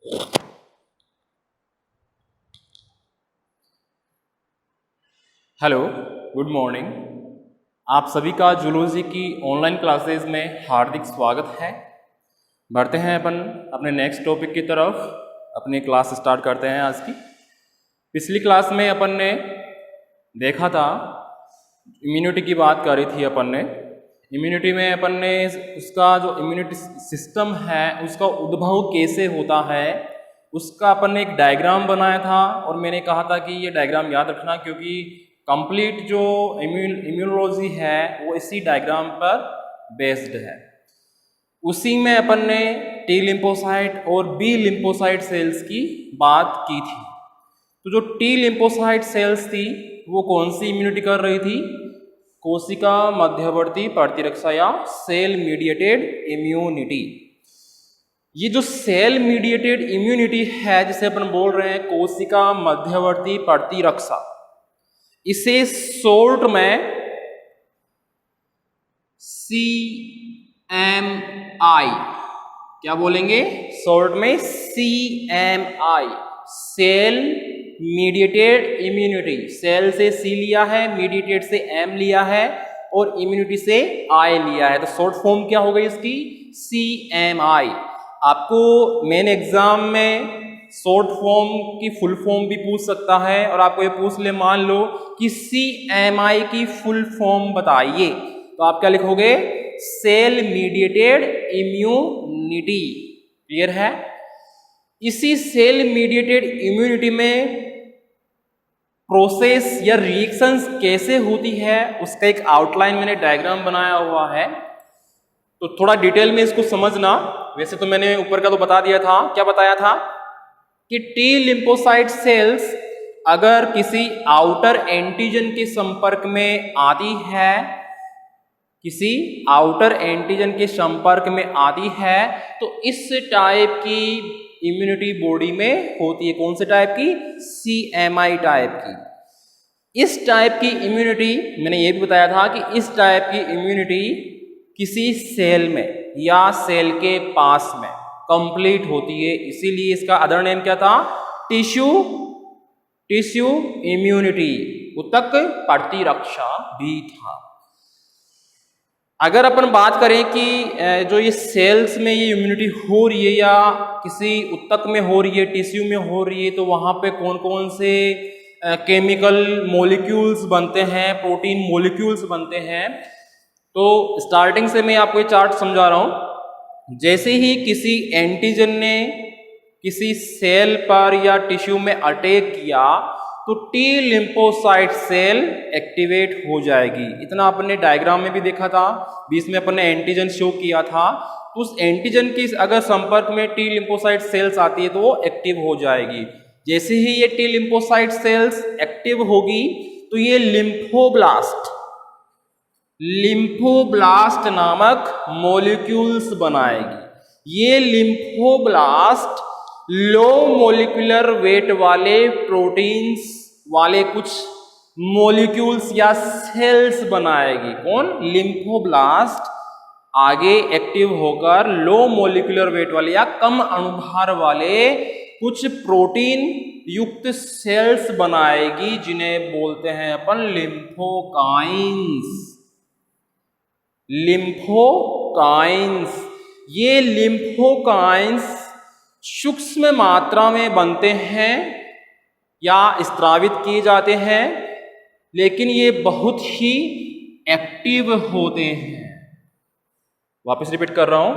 Hello, good morning. आप सभी का जूलॉजी की ऑनलाइन क्लासेस में हार्दिक स्वागत है। बढ़ते हैं अपन अपने नेक्स्ट टॉपिक की तरफ। अपनी क्लास स्टार्ट करते हैं आज की। पिछली क्लास में अपन ने देखा था, इम्यूनिटी की बात करी थी अपन ने। इम्यूनिटी में अपन ने उसका जो इम्यूनिटी सिस्टम है उसका उद्भव कैसे होता है उसका अपन ने एक डायग्राम बनाया था, और मैंने कहा था कि ये डायग्राम याद रखना क्योंकि कंप्लीट जो इम्यूनोलॉजी है वो इसी डायग्राम पर बेस्ड है। उसी में अपन ने टी लिम्फोसाइट और बी लिम्फोसाइट सेल्स की बात की थी। तो जो टी लिम्फोसाइट सेल्स थी वो कौन सी इम्यूनिटी कर रही थी? कोशिका मध्यवर्ती प्रतिरक्षा या सेल मीडिएटेड इम्यूनिटी। ये जो सेल मीडिएटेड इम्यूनिटी है जिसे अपन बोल रहे हैं कोशिका मध्यवर्ती प्रतिरक्षा, इसे शॉर्ट में CMI क्या बोलेंगे? शॉर्ट में CMI, cell mediated immunity. Cell से C लिया है, मीडिएटेड से M लिया है और इम्यूनिटी से I लिया है, तो शॉर्ट फॉर्म क्या हो गई इसकी? CMI। आपको मेन एग्जाम में शॉर्ट फॉर्म की फुल फॉर्म भी पूछ सकता है, और आपको ये पूछ ले मान लो कि CMI की फुल फॉर्म बताइए, तो आप क्या लिखोगे? Cell mediated immunity. क्लियर है? इसी सेल मीडिएटेड इम्यूनिटी में प्रोसेस या रिएक्शंस कैसे होती है उसका एक आउटलाइन मैंने डायग्राम बनाया हुआ है, तो थोड़ा डिटेल में इसको समझना। वैसे तो मैंने ऊपर का तो बता दिया था। क्या बताया था कि टी लिम्फोसाइट सेल्स अगर किसी आउटर एंटीजन के संपर्क में आती है, किसी आउटर एंटीजन के संपर्क में आती है, तो इस टाइप की इम्यूनिटी बॉडी में होती है। कौन से टाइप की? CMI टाइप की। इस टाइप की इम्यूनिटी मैंने ये भी बताया था कि इस टाइप की इम्यूनिटी किसी सेल में या सेल के पास में कंप्लीट होती है, इसीलिए इसका अदर नेम क्या था? टिश्यू इम्यूनिटी, ऊतक प्रतिरक्षा भी था। अगर अपन बात करें कि जो ये सेल्स में ये इम्यूनिटी हो रही है या किसी ऊतक में हो रही है, टिश्यू में हो रही है, तो वहां पे कौन कौन से केमिकल मॉलिक्यूल्स बनते हैं, प्रोटीन मॉलिक्यूल्स बनते हैं। तो स्टार्टिंग से मैं आपको ये चार्ट समझा रहा हूं। जैसे ही किसी एंटीजन ने किसी सेल पर या टिश्यू में अटैक किया तो टी लिम्फोसाइट सेल एक्टिवेट हो जाएगी। इतना अपने डायग्राम में भी देखा था, बीच में अपन ने एंटीजन शो किया था। तो उस एंटीजन की अगर संपर्क में टी लिम्फोसाइट सेल्स आती है तो वो एक्टिव हो जाएगी। जैसे ही ये टी लिम्फोसाइट सेल्स एक्टिव होगी तो ये लिम्फोब्लास्ट नामक मॉलिक्यूल्स बनाएगी। ये लिम्फोब्लास्ट लो मोलिकुलर वेट वाले प्रोटीन्स वाले कुछ मॉलिक्यूल्स या सेल्स बनाएगी। कौन? लिम्फोब्लास्ट आगे एक्टिव होकर लो मोलिकुलर वेट वाले या कम अणुभार वाले कुछ प्रोटीन युक्त सेल्स बनाएगी, जिन्हें बोलते हैं अपन लिम्फोकाइंस। ये लिम्फोकाइंस सूक्ष्म मात्रा में बनते हैं या स्त्रावित किए जाते हैं, लेकिन ये बहुत ही एक्टिव होते हैं। वापस रिपीट कर रहा हूं,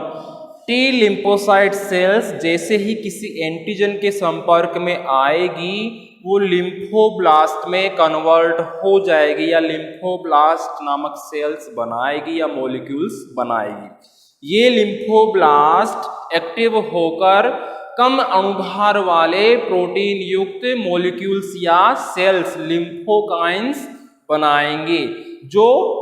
टी लिम्फोसाइट सेल्स जैसे ही किसी एंटीजन के संपर्क में आएगी वो लिम्फोब्लास्ट में कन्वर्ट हो जाएगी या लिम्फोब्लास्ट नामक सेल्स बनाएगी या मॉलिक्यूल्स बनाएगी। ये लिम्फोब्लास्ट एक्टिव होकर कम अणुभार वाले प्रोटीन युक्त मॉलिक्यूल्स या सेल्स लिम्फोकाइंस बनाएंगे, जो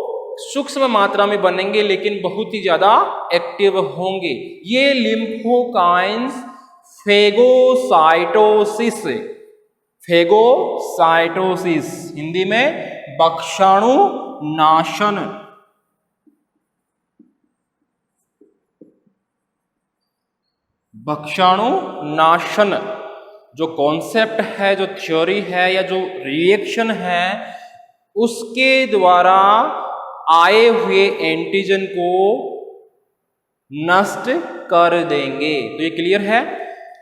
सूक्ष्म मात्रा में बनेंगे लेकिन बहुत ही ज्यादा एक्टिव होंगे। ये लिम्फोकाइंस फेगोसाइटोसिस, हिंदी में बक्षाणु नाशन, भक्षाणु नाशन जो कॉन्सेप्ट है, जो थ्योरी है या जो रिएक्शन है, उसके द्वारा आए हुए एंटीजन को नष्ट कर देंगे। तो ये क्लियर है।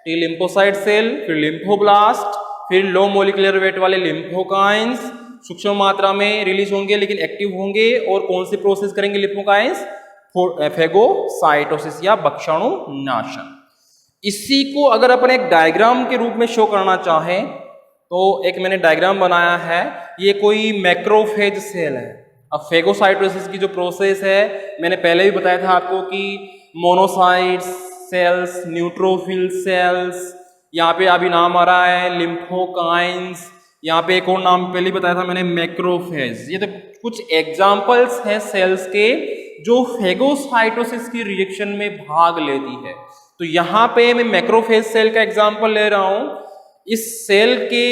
टी लिम्फोसाइट सेल, फिर लिम्फोब्लास्ट, फिर लो मोलिकुलर वेट वाले लिम्फोकाइंस सूक्ष्म मात्रा में रिलीज होंगे लेकिन एक्टिव होंगे, और कौन सी प्रोसेस करेंगे लिम्फोकाइंस? फेगोसाइटोसिस या भक्षाणु नाशन। इसी को अगर अपन एक डायग्राम के रूप में शो करना चाहें तो एक मैंने डायग्राम बनाया है। ये कोई मैक्रोफेज सेल है। अब फेगोसाइटोसिस की जो प्रोसेस है मैंने पहले भी बताया था आपको कि मोनोसाइट्स सेल्स, न्यूट्रोफिल सेल्स, यहाँ पे अभी नाम आ रहा है लिम्फोकाइंस, यहाँ पे एक और नाम पहले बताया था मैंने मैक्रोफेज। ये तो कुछ एग्जाम्पल्स हैं सेल्स के जो फेगोसाइटोसिस की रिएक्शन में भाग लेती है। तो यहाँ पे मैं मैक्रोफेज सेल का एग्जाम्पल ले रहा हूं। इस सेल के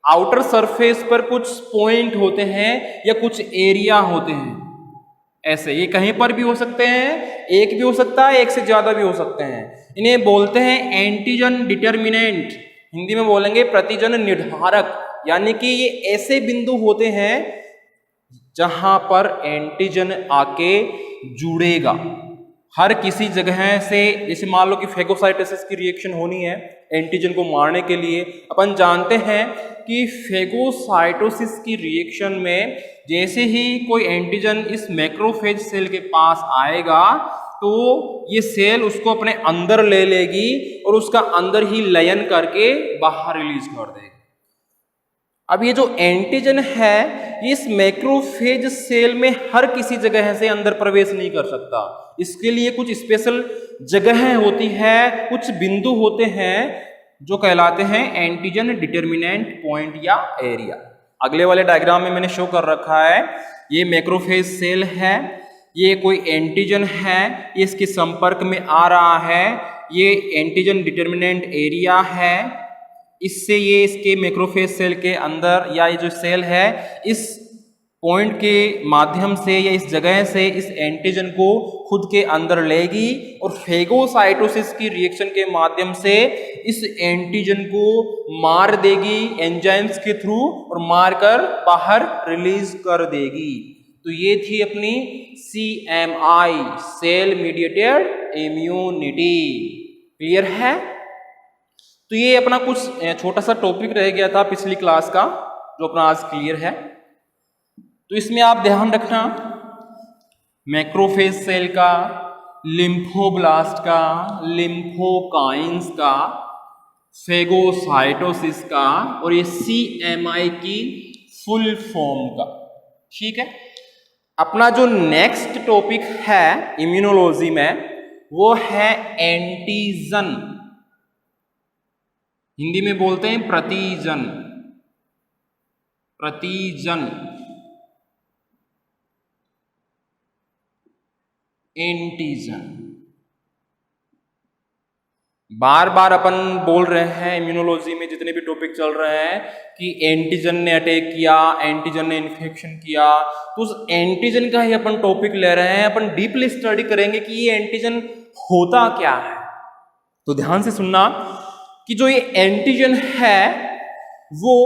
आउटर सरफेस पर कुछ पॉइंट होते हैं या कुछ एरिया होते हैं, ऐसे ये कहीं पर भी हो सकते हैं, एक भी हो सकता है, एक से ज्यादा भी हो सकते हैं। इन्हें बोलते हैं एंटीजन डिटर्मिनेंट, हिंदी में बोलेंगे प्रतिजन निर्धारक। यानी कि ये ऐसे बिंदु होते हैं जहां पर एंटीजन आके जुड़ेगा हर किसी जगह से। जैसे मान लो कि फेगोसाइटोसिस की रिएक्शन होनी है एंटीजन को मारने के लिए। अपन जानते हैं कि फेगोसाइटोसिस की रिएक्शन में जैसे ही कोई एंटीजन इस मैक्रोफेज सेल के पास आएगा तो ये सेल उसको अपने अंदर ले लेगी और उसका अंदर ही लयन करके बाहर रिलीज कर देगी। अब ये जो एंटीजन है इस मैक्रोफेज सेल में हर किसी जगह से अंदर प्रवेश नहीं कर सकता। इसके लिए कुछ स्पेशल जगह होती है, कुछ बिंदु होते हैं जो कहलाते हैं एंटीजन डिटर्मिनेंट पॉइंट या एरिया। अगले वाले डायग्राम में मैंने शो कर रखा है। ये मैक्रोफेज सेल है, ये कोई एंटीजन है, ये इसके संपर्क में आ रहा है, ये एंटीजन डिटर्मिनेंट एरिया है। इससे ये इसके मैक्रोफेज सेल के अंदर या ये जो सेल है इस पॉइंट के माध्यम से या इस जगह से इस एंटीजन को खुद के अंदर लेगी और फेगोसाइटोसिस की रिएक्शन के माध्यम से इस एंटीजन को मार देगी एंजाइम्स के थ्रू और मारकर बाहर रिलीज कर देगी। तो ये थी अपनी CMI, cell mediated immunity. Clear है? तो ये अपना कुछ छोटा सा टॉपिक रह गया था पिछली क्लास का जो अपना आज क्लियर है। तो इसमें आप ध्यान रखना मैक्रोफेज सेल का, लिम्फोब्लास्ट का, लिम्फोकाइंस का, फेगोसाइटोसिस का और ये CMI की फुल फॉर्म का। ठीक है। अपना जो नेक्स्ट टॉपिक है इम्यूनोलॉजी में वो है एंटीजन, हिंदी में बोलते हैं प्रतिजन। प्रतिजन एंटीजन बार बार अपन बोल रहे हैं इम्यूनोलॉजी में जितने भी टॉपिक चल रहे हैं कि एंटीजन ने अटैक किया, एंटीजन ने इन्फेक्शन किया। तो उस एंटीजन का ही अपन टॉपिक ले रहे हैं। अपन डीपली स्टडी करेंगे कि ये एंटीजन होता क्या है। तो ध्यान से सुनना कि जो ये एंटीजन है वो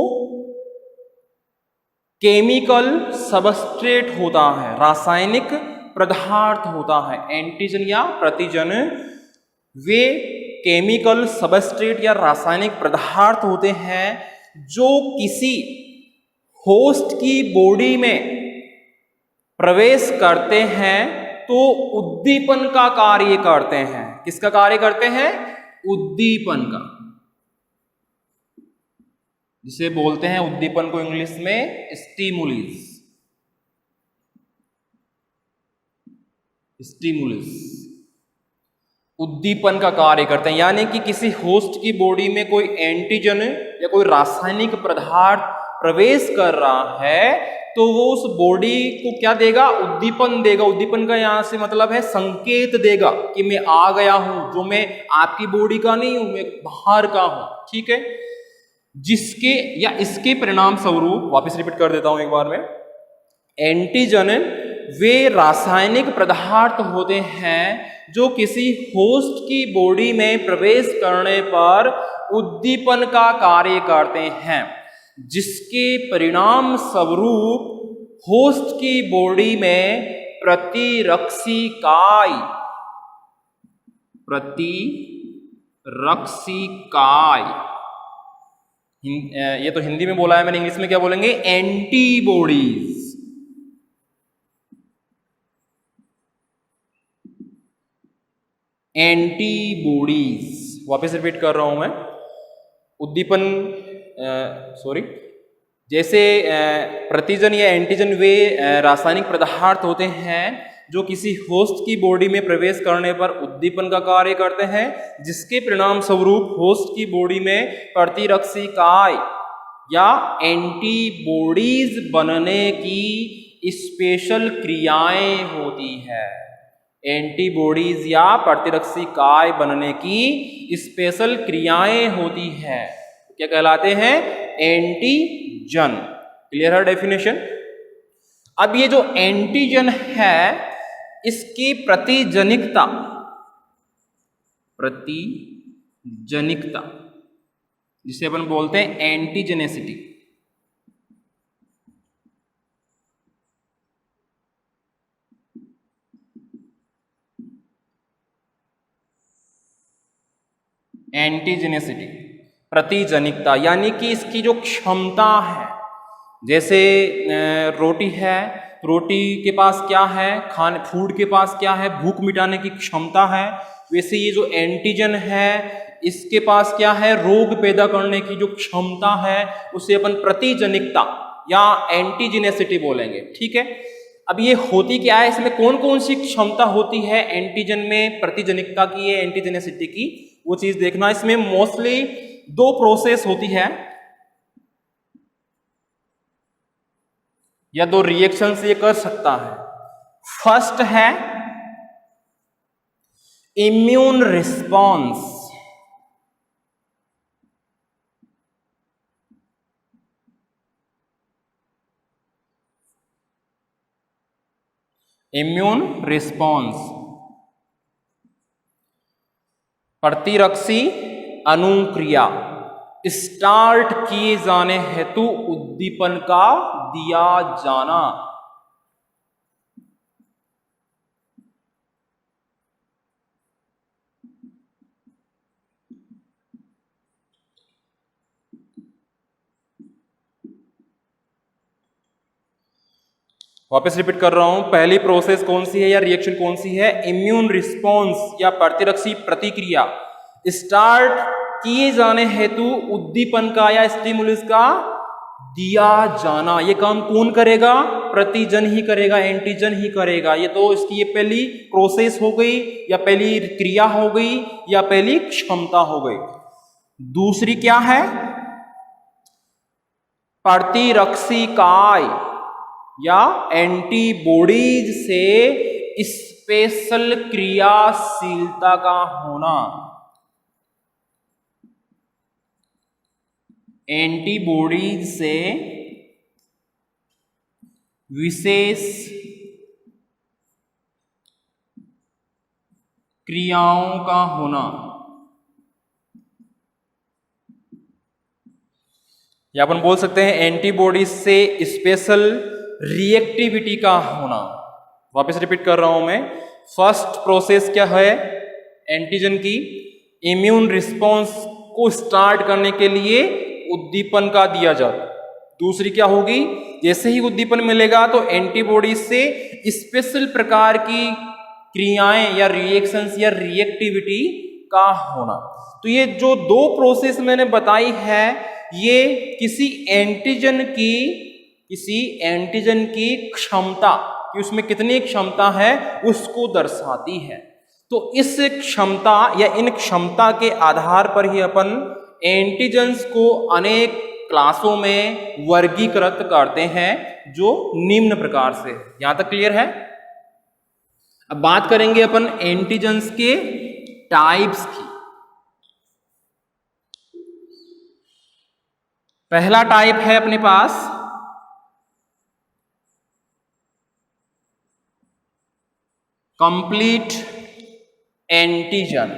केमिकल सबस्ट्रेट होता है, रासायनिक पदार्थ होता है। एंटीजन या प्रतिजन वे केमिकल सबस्ट्रेट या रासायनिक पदार्थ होते हैं जो किसी होस्ट की बॉडी में प्रवेश करते हैं तो उद्दीपन का कार्य करते हैं। किसका कार्य करते हैं? उद्दीपन का, जिसे बोलते हैं उद्दीपन को इंग्लिश में स्टिमुलस। स्टिमुलस उद्दीपन का कार्य करते हैं। यानी कि किसी होस्ट की बॉडी में कोई एंटीजन या कोई रासायनिक पदार्थ प्रवेश कर रहा है तो वो उस बॉडी को क्या देगा? उद्दीपन देगा। उद्दीपन का यहां से मतलब है संकेत देगा कि मैं आ गया हूं, जो मैं आपकी बॉडी का नहीं हूं, मैं बाहर का हूं। ठीक है। जिसके या इसके परिणाम स्वरूप, वापस रिपीट कर देता हूं एक बार में, एंटीजन वे रासायनिक पदार्थ होते हैं जो किसी होस्ट की बॉडी में प्रवेश करने पर उद्दीपन का कार्य करते हैं, जिसके परिणाम स्वरूप होस्ट की बॉडी में प्रतिरक्षिकाय ये तो हिंदी में बोला है मैंने, इंग्लिश में क्या बोलेंगे? एंटीबॉडीज। एंटीबॉडीज, वापस रिपीट कर रहा हूं मैं। उद्दीपन जैसे प्रतिजन या एंटीजन वे रासायनिक पदार्थ होते हैं जो किसी होस्ट की बॉडी में प्रवेश करने पर उद्दीपन का कार्य करते हैं, जिसके परिणाम स्वरूप होस्ट की बॉडी में प्रतिरक्षिकाय या एंटीबॉडीज बनने की स्पेशल क्रियाएं होती है। एंटीबॉडीज या प्रतिरक्षिकाय बनने की स्पेशल क्रियाएं होती है, क्या कहलाते हैं? एंटीजन। क्लियर है डेफिनेशन? अब ये जो एंटीजन है इसकी प्रतिजनिकता जिसे अपन बोलते हैं एंटीजेनेसिटी, एंटीजेनेसिटी प्रतिजनिकता, यानी कि इसकी जो क्षमता है, जैसे रोटी है, रोटी के पास क्या है? फूड के पास क्या है? भूख मिटाने की क्षमता है। वैसे ये जो एंटीजन है इसके पास क्या है? रोग पैदा करने की जो क्षमता है उसे अपन प्रतिजनिकता या एंटीजेनेसिटी बोलेंगे। ठीक है, अब ये होती क्या है, इसमें कौन कौन सी क्षमता होती है एंटीजन में, प्रतिजनिकता की है, एंटीजेनेसिटी की, वो चीज देखना। इसमें मोस्टली दो प्रोसेस होती है या दो रिएक्शन से ये कर सकता है। फर्स्ट है इम्यून रिस्पॉन्स, इम्यून रिस्पॉन्स, प्रतिरक्षी अनुक्रिया स्टार्ट किए जाने हेतु उद्दीपन का दिया जाना। वापस रिपीट कर रहा हूं, पहली प्रोसेस कौन सी है या रिएक्शन कौन सी है? इम्यून रिस्पॉन्स या प्रतिरक्षी प्रतिक्रिया स्टार्ट किए जाने हेतु उद्दीपन का या स्टिमुलस का दिया जाना। ये काम कौन करेगा? प्रतिजन ही करेगा, एंटीजन ही करेगा। ये तो इसकी ये पहली प्रोसेस हो गई या पहली क्रिया हो गई या पहली क्षमता हो गई। दूसरी क्या है? प्रतिरक्षिकाय या एंटीबॉडीज से स्पेशल क्रियाशीलता का होना। एंटीबॉडीज से विशेष क्रियाओं का होना, या अपन बोल सकते हैं एंटीबॉडीज से स्पेशल रिएक्टिविटी का होना। वापस रिपीट कर रहा हूं मैं, फर्स्ट प्रोसेस क्या है एंटीजन की? इम्यून रिस्पॉन्स को स्टार्ट करने के लिए उद्दीपन का दिया जाता। दूसरी क्या होगी? जैसे ही उद्दीपन मिलेगा तो एंटीबॉडीज से स्पेशल प्रकार की क्रियाएं या रिएक्शंस या रिएक्टिविटी का होना। तो ये जो दो प्रोसेस मैंने बताई है ये किसी एंटीजन की क्षमता कि उसमें कितनी क्षमता है उसको दर्शाती है। तो इस क्षमता या इन क्षमता के आधार पर ही अपन एंटीजन्स को अनेक क्लासों में वर्गीकृत करते हैं जो निम्न प्रकार से। यहां तक क्लियर है? अब बात करेंगे अपन एंटीजन्स के टाइप्स की। पहला टाइप है अपने पास complete antigen.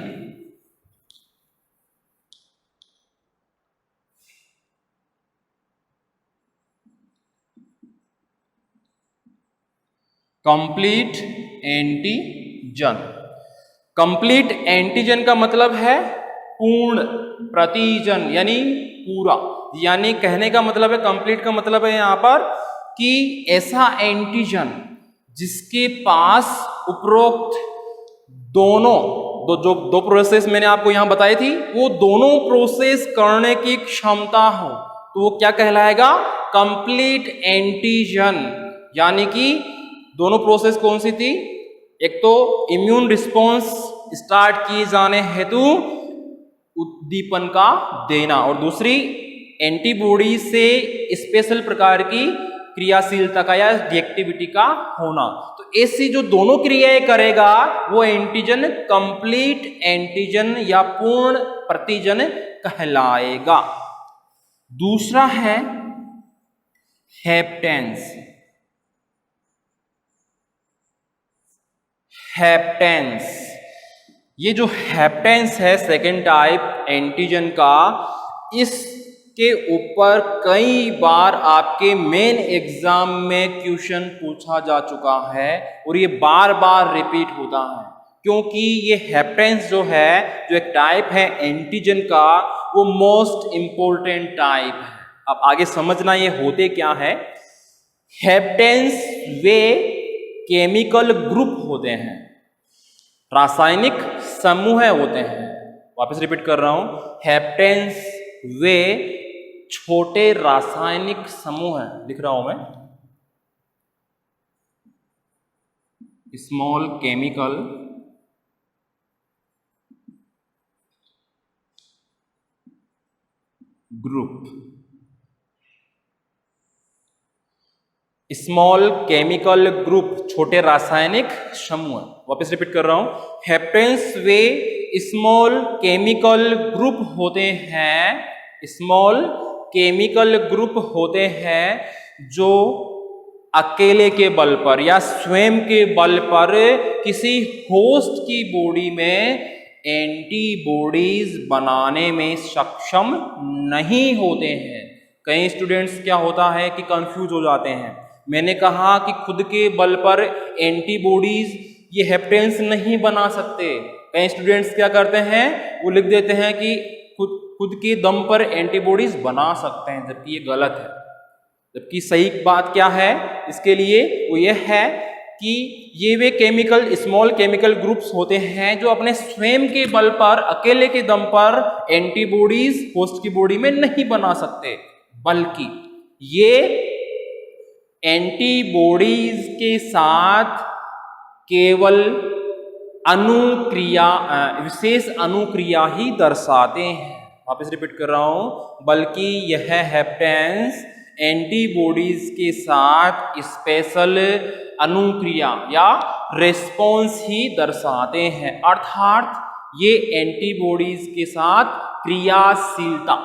Complete antigen. Complete antigen का मतलब है पूर्ण प्रतिजन, यानी पूरा। यानी कहने का मतलब है, कंप्लीट का मतलब है यहां पर कि ऐसा एंटीजन जिसके पास उपरोक्त दोनों दो प्रोसेस मैंने आपको यहां बताई थी, वो दोनों प्रोसेस करने की क्षमता हो, तो वो क्या कहलाएगा? Complete antigen. यानी कि दोनों प्रोसेस कौन सी थी? एक तो इम्यून रिस्पॉन्स स्टार्ट किए जाने हेतु उद्दीपन का देना, और दूसरी एंटीबॉडी से स्पेशल प्रकार की क्रियाशीलता का या रिएक्टिविटी का होना। तो ऐसी जो दोनों क्रियाएं करेगा वो एंटीजन कंप्लीट एंटीजन या पूर्ण प्रतिजन कहलाएगा। दूसरा है हेप्टेंस। हेप्टेंस, ये जो हेप्टेंस है सेकेंड टाइप एंटीजन का, इसके ऊपर कई बार आपके मेन एग्जाम में क्वेश्चन पूछा जा चुका है और ये बार बार रिपीट होता है, क्योंकि ये हेप्टेंस जो है, जो एक टाइप है एंटीजन का, वो मोस्ट इंपॉर्टेंट टाइप है। अब आगे समझना ये होते क्या है। हेप्टेंस वे केमिकल ग्रुप होते हैं, रासायनिक समूह होते हैं। वापस रिपीट कर रहा हूं, हेप्टेंस वे छोटे रासायनिक समूह हैं, लिख रहा हूं मैं, small chemical group. Small chemical group, छोटे रासायनिक समूह। वापस रिपीट कर रहा हूं, हेप्टेंस वे स्मॉल केमिकल ग्रुप होते हैं, स्मॉल केमिकल ग्रुप होते हैं जो अकेले के बल पर या स्वयं के बल पर किसी होस्ट की बॉडी में एंटीबॉडीज बनाने में सक्षम नहीं होते हैं। कई स्टूडेंट्स क्या होता है कि कंफ्यूज हो जाते हैं। मैंने कहा कि खुद के बल पर एंटीबॉडीज ये हेप्टेंस नहीं बना सकते। कई स्टूडेंट्स क्या करते हैं, वो लिख देते हैं कि खुद के दम पर एंटीबॉडीज बना सकते हैं, जबकि ये गलत है। जबकि सही बात क्या है इसके लिए, वो ये है कि ये वे केमिकल स्मॉल केमिकल ग्रुप्स होते हैं जो अपने स्वयं के बल पर, अकेले के दम पर एंटीबॉडीज होस्ट की बॉडी में नहीं बना सकते, बल्कि ये एंटीबॉडीज के साथ केवल अनुक्रिया, विशेष अनुक्रिया ही दर्शाते हैं। वापस रिपीट कर रहा हूं, बल्कि यह हेप्टेंस एंटीबॉडीज के साथ स्पेशल अनुक्रिया या रिस्पॉन्स ही दर्शाते हैं, अर्थात ये एंटीबॉडीज के साथ क्रियाशीलता,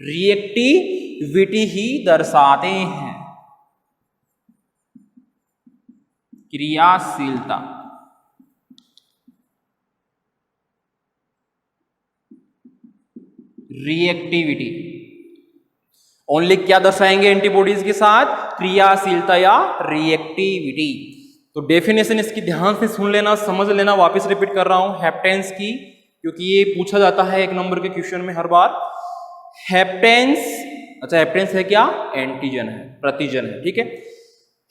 रिएक्टिविटी ही दर्शाते हैं, क्रियाशीलता। रिएक्टिविटी ओनली क्या दर्शाएंगे एंटीबॉडीज के साथ? क्रियाशीलता या रिएक्टिविटी। तो डेफिनेशन इसकी ध्यान से सुन लेना, समझ लेना। वापस रिपीट कर रहा हूं हेप्टेंस की, क्योंकि ये पूछा जाता है 1 नंबर के क्वेश्चन में हर बार। हेप्टेंस, अच्छा हेप्टेंस है क्या? एंटीजन है, प्रतिजन है, ठीक है।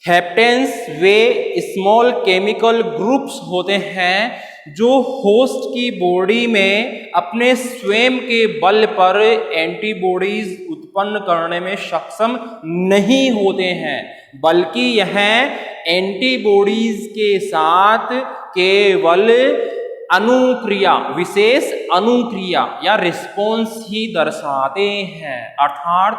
हेप्टेंस वे स्मॉल केमिकल ग्रुप्स होते हैं जो होस्ट की बॉडी में अपने स्वयं के बल पर एंटीबॉडीज उत्पन्न करने में सक्षम नहीं होते हैं, बल्कि यह एंटीबॉडीज के साथ केवल अनुक्रिया, विशेष अनुक्रिया या रिस्पॉन्स ही दर्शाते हैं, अर्थात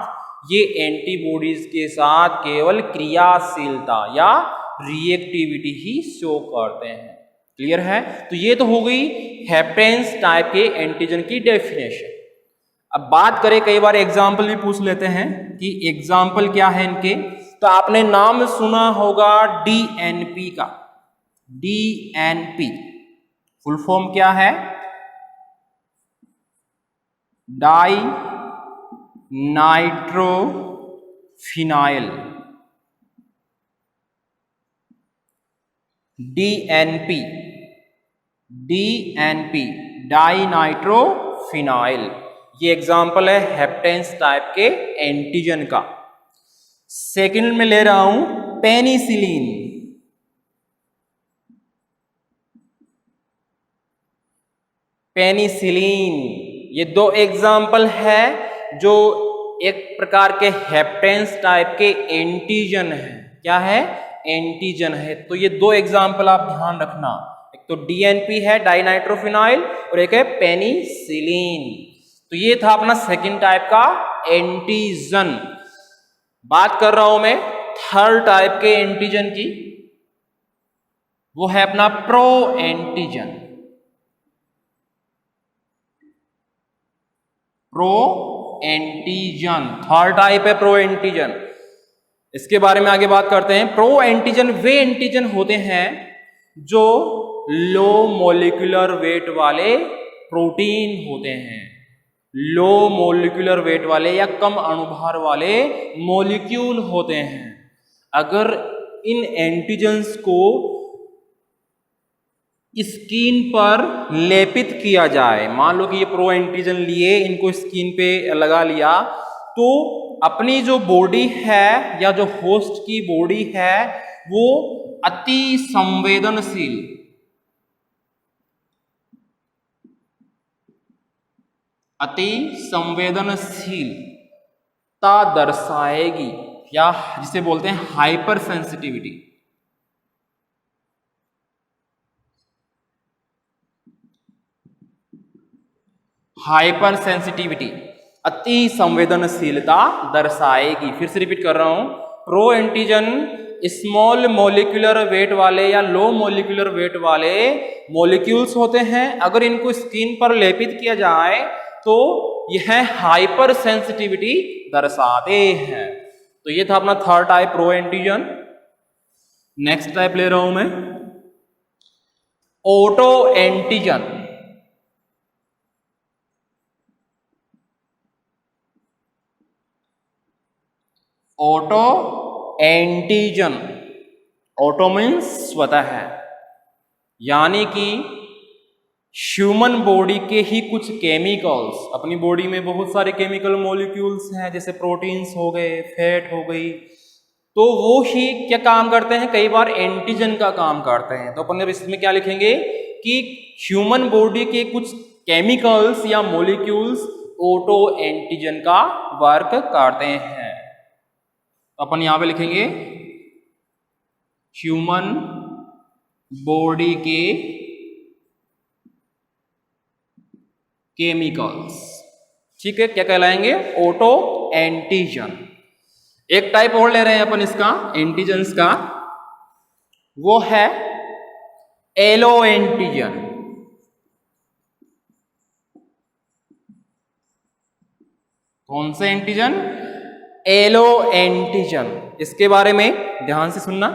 ये एंटीबॉडीज के साथ केवल क्रियाशीलता या रिएक्टिविटी ही शो करते हैं। क्लियर है? तो ये तो हो गई हेप्टेंस टाइप के एंटीजन की डेफिनेशन। अब बात करें, कई बार एग्जाम्पल भी पूछ लेते हैं कि एग्जाम्पल क्या है इनके। तो आपने नाम सुना होगा डीएनपी का, DNP फुल फॉर्म क्या है? Di nitrophenyl. DNP di nitrophenyl. ये एग्जाम्पल है हेप्टेन्स टाइप के एंटीजन का। सेकंड में ले रहा हूं पेनिसिलिन। पेनिसिलिन, ये दो एग्जाम्पल है जो एक प्रकार के हेप्टेन्स टाइप के एंटीजन है। क्या है? एंटीजन है। तो ये दो एग्जाम्पल आप ध्यान रखना, एक तो DNP है डाइनाइट्रोफिनाइल और एक है पेनिसिलिन। तो ये था अपना सेकंड टाइप का एंटीजन। बात कर रहा हूं मैं थर्ड टाइप के एंटीजन की, वो है अपना pro antigen. Pro antigen third type है, प्रो एंटीजन। इसके बारे में आगे बात करते हैं। प्रो एंटीजन वे एंटीजन होते हैं जो लो मॉलिक्यूलर वेट वाले प्रोटीन होते हैं। लो मॉलिक्यूलर वेट वाले या कम अणुभार वाले मॉलिक्यूल होते हैं। अगर इन एंटीजन्स को स्किन पर लेपित किया जाए, मान लो कि ये प्रो एंटीजन लिए, इनको स्किन पे लगा लिया, तो अपनी जो बॉडी है या जो होस्ट की बॉडी है वो अति संवेदनशीलता दर्शाएगी, या जिसे बोलते हैं हाइपर सेंसिटिविटी। हाइपर सेंसिटिविटी, अति संवेदनशीलता दर्शाएगी। फिर से रिपीट कर रहा हूं, pro antigen small molecular weight वाले या लो मॉलिक्यूलर वेट वाले मॉलिक्यूल्स होते हैं। अगर इनको स्किन पर लेपित किया जाए तो यह हाइपर सेंसिटिविटी दर्शाते हैं। तो ये था अपना third type pro antigen. Next type ले रहा हूं मैं auto antigen. Auto antigen, auto means स्वतः है, यानी कि ह्यूमन बॉडी के ही कुछ केमिकल्स, अपनी बॉडी में बहुत सारे केमिकल मॉलिक्यूल्स हैं, जैसे प्रोटीन्स हो गए, फैट हो गई, तो वो ही क्या काम करते हैं, कई बार एंटीजन का काम करते हैं। तो अपन इसमें क्या लिखेंगे कि ह्यूमन बॉडी के कुछ केमिकल्स या मॉलिक्यूल्स ऑटो एंटीजन का वर्क करते हैं। तो अपन यहां पे लिखेंगे ह्यूमन बॉडी के केमिकल्स। ठीक है, क्या कहलाएंगे? Auto antigen. एक टाइप और ले रहे हैं अपन इसका एंटीजन्स का, वो है एलो एंटीजन। कौन से एंटीजन? Yellow antigen. इसके बारे में ध्यान से सुनना।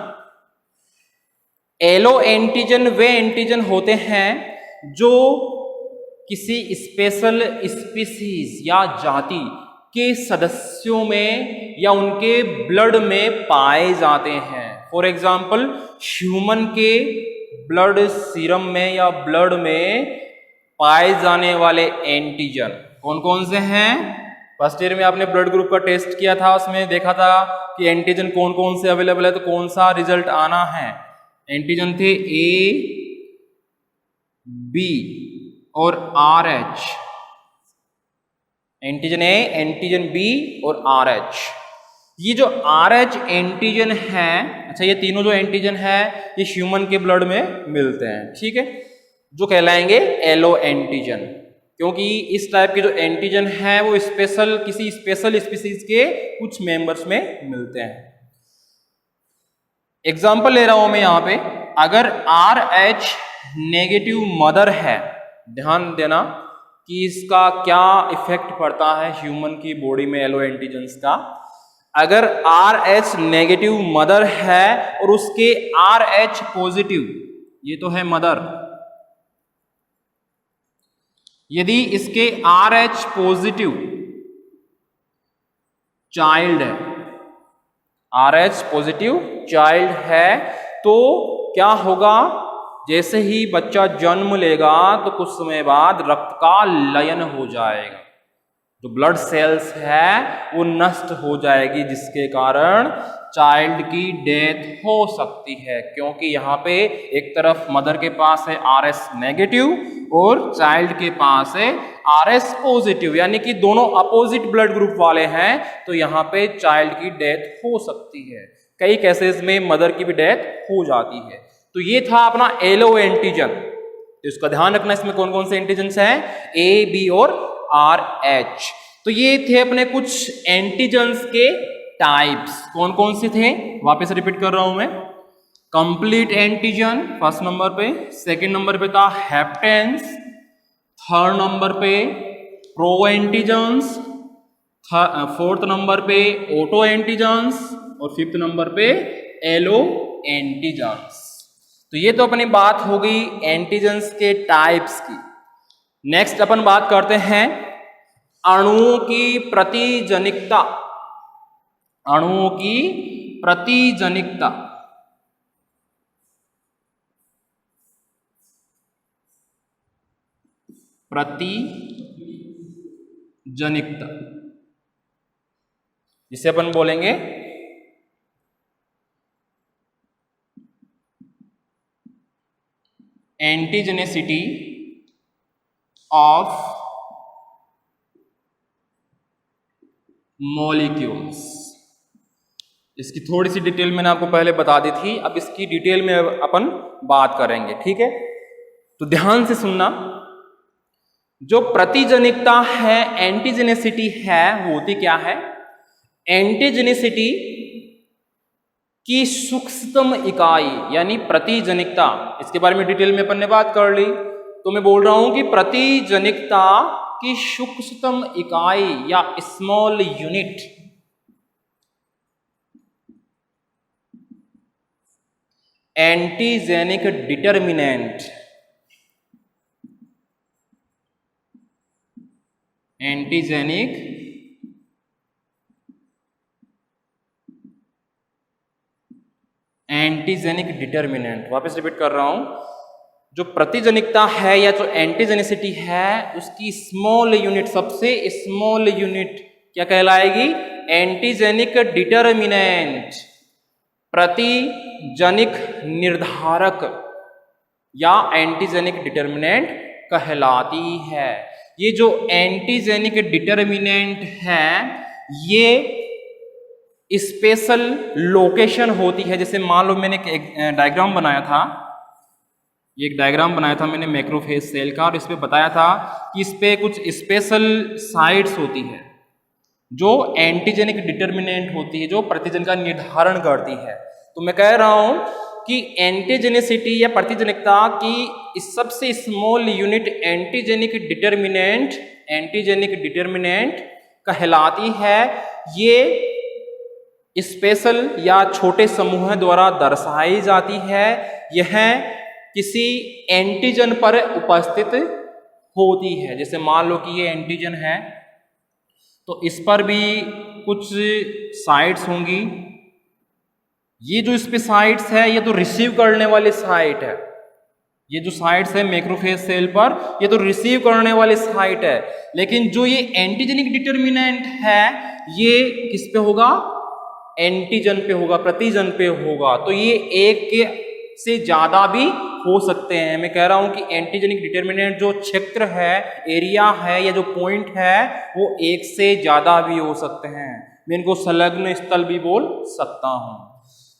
एलो एंटीजन वे एंटीजन होते हैं जो किसी स्पेशल स्पीसीज या जाति के सदस्यों में या उनके ब्लड में पाए जाते हैं। फॉर एग्जाम्पल ह्यूमन के ब्लड सीरम में या ब्लड में पाए जाने वाले एंटीजन कौन कौन से हैं? फर्स्ट ईयर में आपने ब्लड ग्रुप का टेस्ट किया था, उसमें देखा था कि एंटीजन कौन कौन से अवेलेबल है, तो कौन सा रिजल्ट आना है? एंटीजन थे ए, बी और RH। Antigen A, antigen B और RH। ये जो RH एंटीजन है, अच्छा ये तीनों जो एंटीजन है ये ह्यूमन के ब्लड में मिलते हैं, ठीक है, जो कहलाएंगे एलो एंटीजन, क्योंकि इस टाइप के जो एंटीजन है वो स्पेशल किसी स्पेशल स्पीसीज के कुछ मेंबर्स में मिलते हैं। एग्जाम्पल ले रहा हूं मैं यहां पे, अगर RH नेगेटिव मदर है, ध्यान देना कि इसका क्या इफेक्ट पड़ता है ह्यूमन की बॉडी में एलो एंटीजन्स का। अगर RH नेगेटिव मदर है और उसके RH पॉजिटिव ये तो है मदर। यदि इसके RH पॉजिटिव चाइल्ड है, RH पॉजिटिव चाइल्ड है, तो क्या होगा, जैसे ही बच्चा जन्म लेगा तो कुछ समय बाद रक्त का लयन हो जाएगा, जो ब्लड सेल्स है वो नष्ट हो जाएगी, जिसके कारण चाइल्ड की डेथ हो सकती है। क्योंकि यहाँ पे एक तरफ मदर के पास है RS नेगेटिव और चाइल्ड के पास है RS पॉजिटिव, यानी कि दोनों अपोजिट ब्लड ग्रुप वाले हैं, तो यहाँ पे चाइल्ड की डेथ हो सकती है। कई केसेस में मदर की भी डेथ हो जाती है। तो ये था अपना एलो एंटीजन। तो इसका ध्यान रखना, इसमें कौन कौन से एंटीजन हैं, A, B और RH। तो ये थे अपने कुछ एंटीजन्स के टाइप्स। कौन कौन से थे, वापस रिपीट कर रहा हूं मैं। कंप्लीट एंटीजन फर्स्ट नंबर पे, सेकंड नंबर पे था हेप्टेंस, थर्ड नंबर पे प्रो एंटीजन्स, फोर्थ नंबर पे ऑटो एंटीजन्स और फिफ्थ नंबर पे एलो एंटीजन्स। तो ये तो अपनी बात हो गई एंटीजन्स के टाइप्स की। नेक्स्ट अपन बात करते हैं अणुओं की प्रतिजनिकता। अणुओं की प्रतिजनिकता। प्रतिजनिकता जिसे अपन बोलेंगे एंटीजेनेसिटी ऑफ मॉलिक्यूल्स। इसकी थोड़ी सी डिटेल मैंने आपको पहले बता दी थी, अब इसकी डिटेल में अपन बात करेंगे, ठीक है। तो ध्यान से सुनना, जो प्रतिजनिकता है, एंटीजेनेसिटी है, वो होती क्या है, एंटीजेनेसिटी की सूक्ष्मतम इकाई यानी प्रतिजनिकता, इसके बारे में डिटेल में अपन ने बात कर ली। तो मैं बोल रहा हूं कि प्रतिजनिकता की सूक्ष्मतम इकाई या small unit antigenic determinant, antigenic determinant. वापस रिपीट कर रहा हूं, जो प्रतिजनिकता है या जो एंटीजेनिसिटी है, उसकी स्मॉल यूनिट, सबसे स्मॉल यूनिट क्या कहलाएगी, एंटीजेनिक डिटर्मिनेंट, प्रतिजनिक निर्धारक या एंटीजेनिक डिटर्मिनेंट कहलाती है। ये जो एंटीजेनिक डिटर्मिनेंट है, ये स्पेशल लोकेशन होती है। जैसे मान लो मैंने एक डायग्राम बनाया था, ये एक डायग्राम बनाया था मैंने मैक्रोफेज सेल का, और इस पे बताया था कि इस पे कुछ स्पेशल साइट्स होती है जो एंटीजेनिक डिटर्मिनेंट होती है, जो प्रतिजन का निर्धारण करती है। तो मैं कह रहा हूं कि एंटीजेनिसिटी या प्रतिजनिकता की सबसे स्मॉल यूनिट एंटीजेनिक डिटर्मिनेंट कहलाती है। ये स्पेशल या छोटे समूह द्वारा दर्शाई जाती है। यह किसी एंटीजन पर उपस्थित होती है। जैसे मान लो कि ये एंटीजन है, तो इस पर भी कुछ साइट्स होंगी। ये जो इस पे साइट्स है, ये तो रिसीव करने वाली साइट है। ये जो साइट्स है मैक्रोफेज सेल पर, ये तो रिसीव करने वाली साइट है। लेकिन जो ये एंटीजेनिक डिटर्मिनेंट है, ये किस पे होगा, एंटीजन पे होगा, प्रतिजन पे होगा। तो ये एक के से ज्यादा भी हो सकते हैं। मैं कह रहा हूं कि एंटीजेनिक डिटर्मिनेंट जो क्षेत्र है, एरिया है या जो पॉइंट है, वो एक से ज्यादा भी हो सकते हैं। मैं इनको संलग्न स्थल भी बोल सकता हूं।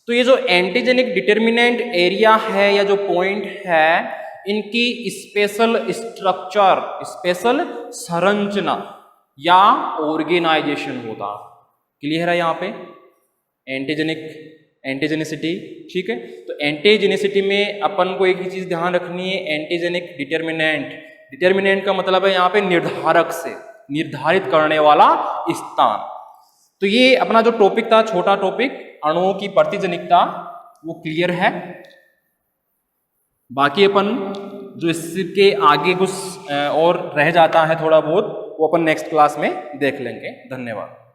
तो ये जो एंटीजेनिक डिटर्मिनेंट एरिया है या जो पॉइंट है, इनकी स्पेशल स्ट्रक्चर, स्पेशल संरचना या ऑर्गेनाइजेशन होता। क्लियर है यहाँ पे एंटीजेनिसिटी, ठीक है। तो एंटीजेनिसिटी में अपन को एक ही चीज ध्यान रखनी है, एंटीजेनिक डिटर्मिनेंट का मतलब है यहाँ पे निर्धारक से, निर्धारित करने वाला स्थान। तो ये अपना जो टॉपिक था, छोटा टॉपिक, अणुओं की प्रतिजनिकता, वो क्लियर है। बाकी अपन जो इसके आगे कुछ और रह जाता है थोड़ा बहुत, वो अपन नेक्स्ट क्लास में देख लेंगे। धन्यवाद।